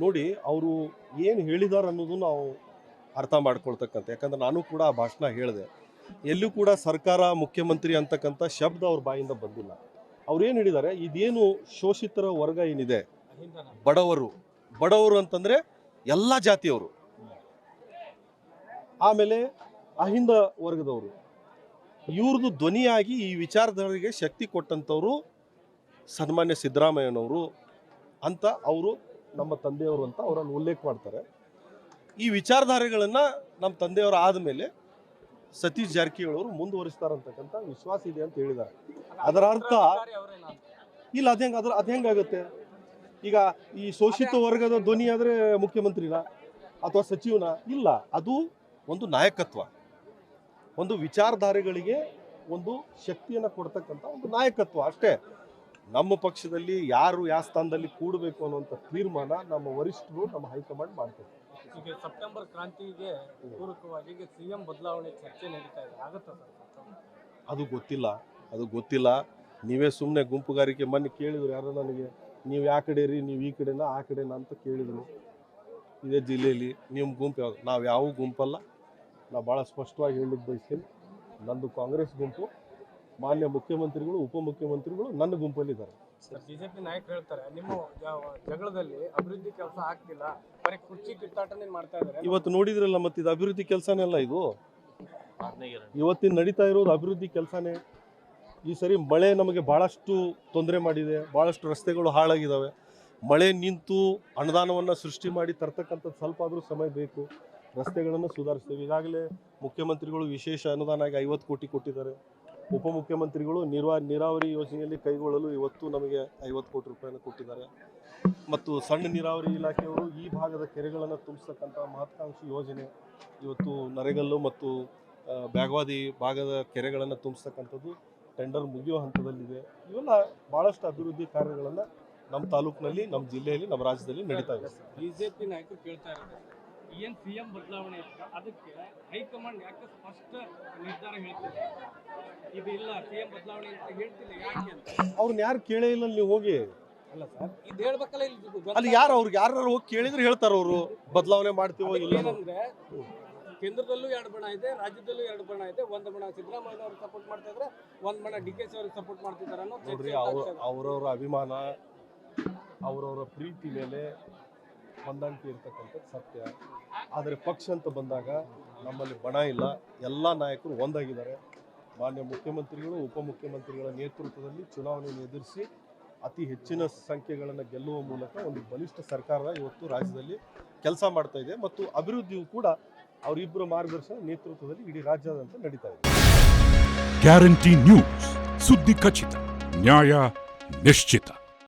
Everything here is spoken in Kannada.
ನೋಡಿ ಅವರು ಏನು ಹೇಳಿದಾರೆ ಅನ್ನೋದು ನಾವು ಅರ್ಥ ಮಾಡ್ಕೊಳ್ತಕ್ಕಂಥ, ಯಾಕಂದ್ರೆ ನಾನು ಕೂಡ ಆ ಭಾಷಣ ಹೇಳಿದೆ. ಎಲ್ಲೂ ಕೂಡ ಸರ್ಕಾರ ಮುಖ್ಯಮಂತ್ರಿ ಅಂತಕ್ಕಂಥ ಶಬ್ದ ಅವ್ರ ಬಾಯಿಂದ ಬಂದಿಲ್ಲ. ಅವ್ರೇನು ಹೇಳಿದ್ದಾರೆ, ಇದೇನು ಶೋಷಿತರ ವರ್ಗ ಏನಿದೆ, ಬಡವರು ಅಂತಂದ್ರೆ ಎಲ್ಲ ಜಾತಿಯವರು, ಆಮೇಲೆ ಅಹಿಂದ ವರ್ಗದವರು, ಇವ್ರದ್ದು ಧ್ವನಿಯಾಗಿ ಈ ವಿಚಾರಧಾರೆಗೆ ಶಕ್ತಿ ಕೊಟ್ಟಂಥವ್ರು ಸನ್ಮಾನ್ಯ ಸಿದ್ದರಾಮಯ್ಯನವರು ಅಂತ ಅವರು ನಮ್ಮ ತಂದೆಯವರು ಅಂತ ಅವರನ್ನು ಉಲ್ಲೇಖ ಮಾಡ್ತಾರೆ. ಈ ವಿಚಾರಧಾರೆಗಳನ್ನು ನಮ್ಮ ತಂದೆಯವರು ಆದಮೇಲೆ ಸತೀಶ್ ಜಾರಕಿಹೊಳಿ ಅವರು ಮುಂದುವರಿಸ್ತಾರಂತಕ್ಕಂಥ ವಿಶ್ವಾಸ ಇದೆ ಅಂತ ಹೇಳಿದ್ದಾರೆ. ಅದರ ಅರ್ಥ ಇಲ್ಲ, ಅದು ಹೆಂಗಾಗುತ್ತೆ? ಈಗ ಈ ಶೋಷಿತ ವರ್ಗದ ಧ್ವನಿ ಆದರೆ ಮುಖ್ಯಮಂತ್ರಿನ ಅಥವಾ ಸಚಿವನ? ಇಲ್ಲ, ಅದು ಒಂದು ನಾಯಕತ್ವ, ಒಂದು ವಿಚಾರಧಾರೆಗಳಿಗೆ ಒಂದು ಶಕ್ತಿಯನ್ನು ಕೊಡ್ತಕ್ಕಂಥ ಒಂದು ನಾಯಕತ್ವ ಅಷ್ಟೇ. ನಮ್ಮ ಪಕ್ಷದಲ್ಲಿ ಯಾರು ಯಾವ ಸ್ಥಾನದಲ್ಲಿ ಕೂಡಬೇಕು ಅನ್ನುವಂಥ ತೀರ್ಮಾನ ನಮ್ಮ ವರಿಷ್ಠರು, ನಮ್ಮ ಹೈಕಮಾಂಡ್ ಮಾಡ್ತಾರೆ. ಈಗ ಸೆಪ್ಟೆಂಬರ್ ಕ್ರಾಂತಿಗೆ ಪೂರಕವಾಗಿ ಸಿಎಂ ಬದಲಾವಣೆ ಚರ್ಚೆ ನಡೀತಾ ಇದೆ, ಆಗುತ್ತಾ ಸರ್? ಅದು ಗೊತ್ತಿಲ್ಲ. ನೀವೇ ಸುಮ್ಮನೆ ಗುಂಪುಗಾರಿಕೆ ಮೊನ್ನೆ ಕೇಳಿದ್ರು ಯಾರು ನನಗೆ, ನೀವು ಯಾವ ಕಡೆ ರೀ, ನೀವು ಈ ಕಡೆನಾ ಆ ಕಡೆನಾ ಅಂತ ಕೇಳಿದ್ರು. ಇದೇ ಜಿಲ್ಲೆಯಲ್ಲಿ ನಿಮ್ಮ ಗುಂಪು ಯಾವುದು? ನಾವು ಯಾವ ಗುಂಪಲ್ಲ. ನಾವು ಭಾಳ ಸ್ಪಷ್ಟವಾಗಿ ಹೇಳಲಿಕ್ಕೆ ಬಯಸ್ತೀನಿ, ನಂದು ಕಾಂಗ್ರೆಸ್ ಗುಂಪು. ಮಾನ್ಯ ಮುಖ್ಯಮಂತ್ರಿಗಳು, ಉಪಮುಖ್ಯಮಂತ್ರಿಗಳು ನನ್ನ ಗುಂಪಲ್ಲಿದ್ದಾರೆ. ಬಿಜೆಪಿ ನಾಯಕರು ಹೇಳ್ತಾರೆ ನಿಮ್ಮ ಜಗಳದಲ್ಲಿ ಅಭಿವೃದ್ಧಿ ಕೆಲಸ ಆಗ್ತಿಲ್ಲ, ಬರೀ ಕುರ್ಚಿ ಕಿತ್ತಾಟನೆ ಮಾಡ್ತಾ ಇದ್ದಾರೆ. ಇವತ್ತು ನೋಡಿದ್ರಲ್ಲ, ಮತ್ತೆ ಇದು ಅಭಿವೃದ್ಧಿ ಕೆಲಸನೆಲ್ಲ, ಇದು ಇವತ್ತಿನ ನಡೀತಾ ಇರೋದು ಅಭಿವೃದ್ಧಿ ಕೆಲಸನೇ. ಈ ಸರಿ ಮಳೆ ನಮಗೆ ಭಾಳಷ್ಟು ತೊಂದರೆ ಮಾಡಿದೆ, ಭಾಳಷ್ಟು ರಸ್ತೆಗಳು ಹಾಳಾಗಿದ್ದಾವೆ. ಮಳೆ ನಿಂತು ಅನುದಾನವನ್ನು ಸೃಷ್ಟಿ ಮಾಡಿ ತರ್ತಕ್ಕಂಥದ್ದು ಸ್ವಲ್ಪ ಆದರೂ ಸಮಯ ಬೇಕು. ರಸ್ತೆಗಳನ್ನು ಸುಧಾರಿಸ್ತೇವೆ. ಈಗಾಗಲೇ ಮುಖ್ಯಮಂತ್ರಿಗಳು ವಿಶೇಷ ಅನುದಾನ ಆಗಿ 50 ಕೋಟಿ ಕೊಟ್ಟಿದ್ದಾರೆ. ಉಪಮುಖ್ಯಮಂತ್ರಿಗಳು ನೀರಾವರಿ ಯೋಜನೆಯಲ್ಲಿ ಕೈಗೊಳ್ಳಲು ಇವತ್ತು ನಮಗೆ 50 ಕೋಟಿ ರೂಪಾಯಿಯನ್ನು ಕೊಟ್ಟಿದ್ದಾರೆ. ಮತ್ತು ಸಣ್ಣ ನೀರಾವರಿ ಇಲಾಖೆಯವರು ಈ ಭಾಗದ ಕೆರೆಗಳನ್ನು ತುಂಬಿಸ್ತಕ್ಕಂಥ ಮಹತ್ವಾಕಾಂಕ್ಷಿ ಯೋಜನೆ ಇವತ್ತು ನರೇಗಲ್ಲು ಮತ್ತು ಬ್ಯಾಗವಾದಿ ಭಾಗದ ಕೆರೆಗಳನ್ನು ತುಂಬಿಸ್ತಕ್ಕಂಥದ್ದು ಟೆಂಡರ್ ಮುಗಿಯೋ ಹಂತದಲ್ಲಿದೆ. ಇವೆಲ್ಲ ಭಾಳಷ್ಟು ಅಭಿವೃದ್ಧಿ ಕಾರ್ಯಗಳನ್ನು ನಮ್ಮ ತಾಲೂಕಿನಲ್ಲಿ, ನಮ್ಮ ಜಿಲ್ಲೆಯಲ್ಲಿ, ನಮ್ಮ ರಾಜ್ಯದಲ್ಲಿ ನಡೀತಾ ಇದೆ. ಬಿಜೆಪಿ ನಾಯಕರು ಕೇಳ್ತಾ ಇದ್ದಾರೆ, ಏನು ಸಿಎಂ ಬದಲಾವಣೆ ಅದಕ್ಕೆ ಹೈಕಮಾಂಡ್ ಯಾಕೆ ಸ್ಪಷ್ಟ ನಿರ್ಧಾರ ಹೇಳ್ತಿದೆ, ಇದು ಇಲ್ಲ ಸಿಎಂ ಬದಲಾವಣೆ ಅಂತ ಹೇಳ್ತಿಲ್ಲ, ಯಾಕೆ ಅಂತ? ಅವ್ರನ್ನ ಯಾರು ಕೇಳೇ ಇಲ್ಲ, ನೀವು ಹೋಗಿ. ಅಲ್ಲ ಸರ್, ಇದು ಹೇಳ್ಬೇಕಲ್ಲ, ಅಲ್ಲಿ ಯಾರು ಹೋಗಿ ಕೇಳಿದ್ರೆ ಹೇಳ್ತಾರ ಅವರು ಬದಲಾವಣೆ ಮಾಡ್ತೀವೋ ಇಲ್ಲ. ಏನಂದ್ರೆ ಕೇಂದ್ರದಲ್ಲೂ 2 ಬಣ ಇದೆ, ರಾಜ್ಯದಲ್ಲೂ 2 ಬಣ ಇದೆ. ಒಂದು ಬಣ ಸಿದ್ದರಾಮಯ್ಯ ಅವ್ರಿಗೆ ಸಪೋರ್ಟ್ ಮಾಡ್ತಾ ಇದ್ರೆ, ಒಂದು ಬಣ DK ಅವ್ರಿಗೆ ಸಪೋರ್ಟ್ ಮಾಡ್ತಿದ್ದಾರೆ ಅನ್ನೋ ನೋಡ್ರಿ. ಅವರವರ ಅಭಿಮಾನ, ಅವರವರ ಪ್ರೀತಿ ಮೇಲೆ ಹೊಂದಾಣಿಕೆ ಇರ್ತಕ್ಕಂಥದ್ದು ಸತ್ಯ. ಆದರೆ ಪಕ್ಷ ಅಂತ ಬಂದಾಗ ನಮ್ಮಲ್ಲಿ ಬಣ ಇಲ್ಲ, ಎಲ್ಲ ನಾಯಕರು ಒಂದಾಗಿದ್ದಾರೆ. ಮಾನ್ಯ ಮುಖ್ಯಮಂತ್ರಿಗಳು, ಉಪಮುಖ್ಯಮಂತ್ರಿಗಳ ನೇತೃತ್ವದಲ್ಲಿ ಚುನಾವಣೆಯನ್ನು ಎದುರಿಸಿ ಅತಿ ಹೆಚ್ಚಿನ ಸಂಖ್ಯೆಗಳನ್ನು ಗೆಲ್ಲುವ ಮೂಲಕ ಒಂದು ಬಲಿಷ್ಠ ಸರ್ಕಾರ ಇವತ್ತು ರಾಜ್ಯದಲ್ಲಿ ಕೆಲಸ ಮಾಡ್ತಾ ಇದೆ. ಮತ್ತು ಅಭಿವೃದ್ಧಿಯು ಕೂಡ ಅವರಿಬ್ಬರ ಮಾರ್ಗದರ್ಶನ ನೇತೃತ್ವದಲ್ಲಿ ಇಡೀ ರಾಜ್ಯಾದ್ಯಂತ ನಡೀತಾ ಇದೆ. ಗ್ಯಾರಂಟಿ ನ್ಯೂಸ್, ಸುದ್ದಿ ಖಚಿತ, ನ್ಯಾಯ ನಿಶ್ಚಿತ.